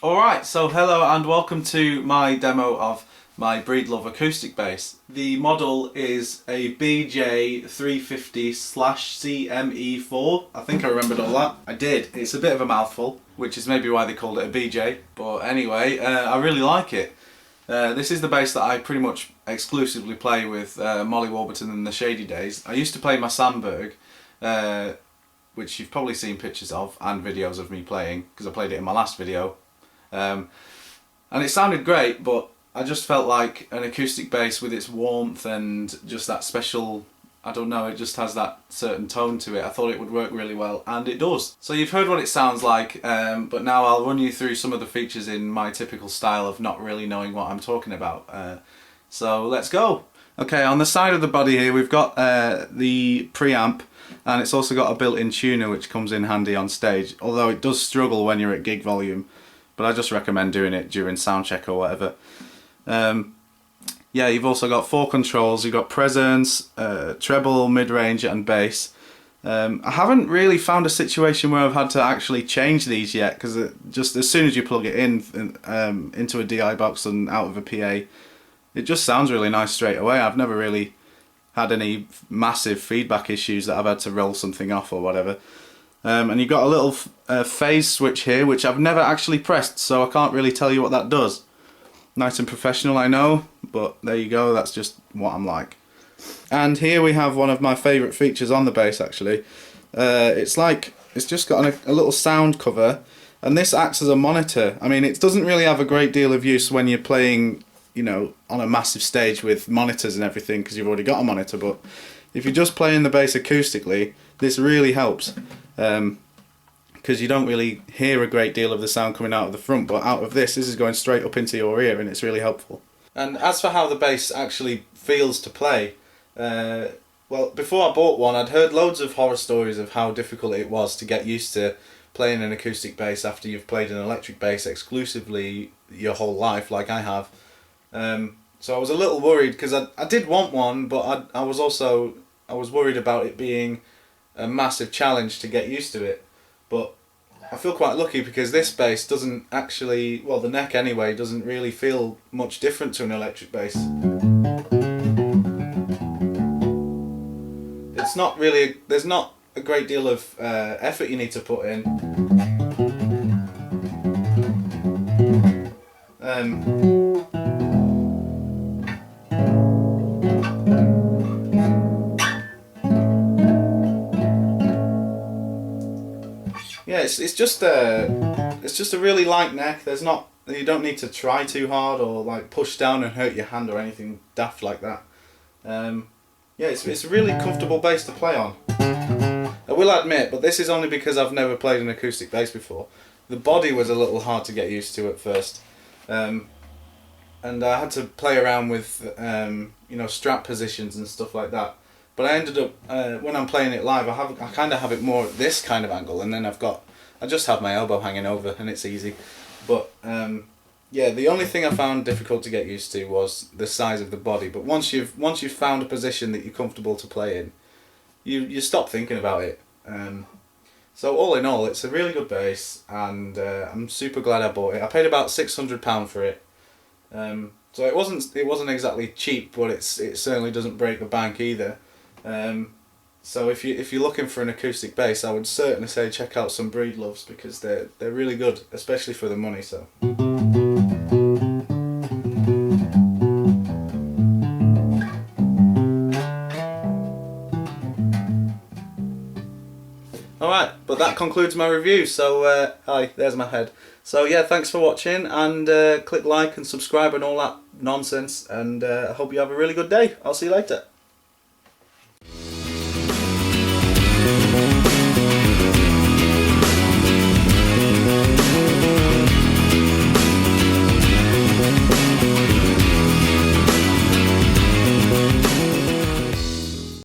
Alright, so hello and welcome to my demo of my Breedlove acoustic bass. The model is a BJ350/CMe4. I think I remembered all that. I did. It's a bit of a mouthful, which is maybe why they called it a BJ. But anyway, I really like it. This is the bass that I pretty much exclusively play with Molly Warburton in the Shady Days. I used to play my Sandberg, which you've probably seen pictures of and videos of me playing, because I played it in my last video. And it sounded great, but I just felt like an acoustic bass with its warmth and just that special, I don't know, it just has that certain tone to it. I thought it would work really well, and it does. So you've heard what it sounds like, but now I'll run you through some of the features in my typical style of not really knowing what I'm talking about. So let's go. Okay, on the side of the body here we've got the preamp, and it's also got a built-in tuner which comes in handy on stage, although it does struggle when you're at gig volume. But I just recommend doing it during sound check or whatever. Yeah, you've also got 4 controls. You've got presence, treble, mid-range and bass. I haven't really found a situation where I've had to actually change these yet, because just as soon as you plug it in into a DI box and out of a PA, it just sounds really nice straight away. I've never really had any massive feedback issues that I've had to roll something off or whatever. And you've got a little phase switch here, which I've never actually pressed, so I can't really tell you what that does. Nice and professional, I know, but there you go, that's just what I'm like. And here we have one of my favourite features on the bass, actually. It's just got a little sound cover, and this acts as a monitor. I mean, it doesn't really have a great deal of use when you're playing, you know, on a massive stage with monitors and everything, because you've already got a monitor, but if you're just playing the bass acoustically, this really helps. Because you don't really hear a great deal of the sound coming out of the front, but out of this is going straight up into your ear, and it's really helpful. And as for how the bass actually feels to play, well, before I bought one, I'd heard loads of horror stories of how difficult it was to get used to playing an acoustic bass after you've played an electric bass exclusively your whole life, like I have. So I was a little worried, because I did want one, but I was worried about it being a massive challenge to get used to it. But I feel quite lucky, because this bass doesn't actually, well, the neck anyway, doesn't really feel much different to an electric bass. It's not really, there's not a great deal of effort you need to put in. Yeah, it's just a really light neck. You don't need to try too hard or like push down and hurt your hand or anything daft like that. Yeah, it's a really comfortable bass to play on. I will admit, but this is only because I've never played an acoustic bass before. The body was a little hard to get used to at first, and I had to play around with you know, strap positions and stuff like that. But I ended up, when I'm playing it live, I kind of have it more at this kind of angle, and then I just have my elbow hanging over, and it's easy. But yeah, the only thing I found difficult to get used to was the size of the body. But once you've found a position that you're comfortable to play in, you stop thinking about it. So all in all, it's a really good bass, and I'm super glad I bought it. I paid about £600 for it. So it wasn't exactly cheap, but it certainly doesn't break the bank either. So if you're looking for an acoustic bass, I would certainly say check out some Breedloves, because they're really good, especially for the money. So. Alright, but that concludes my review, so hi, there's my head. So yeah, thanks for watching, and click like and subscribe and all that nonsense, and I hope you have a really good day. I'll see you later.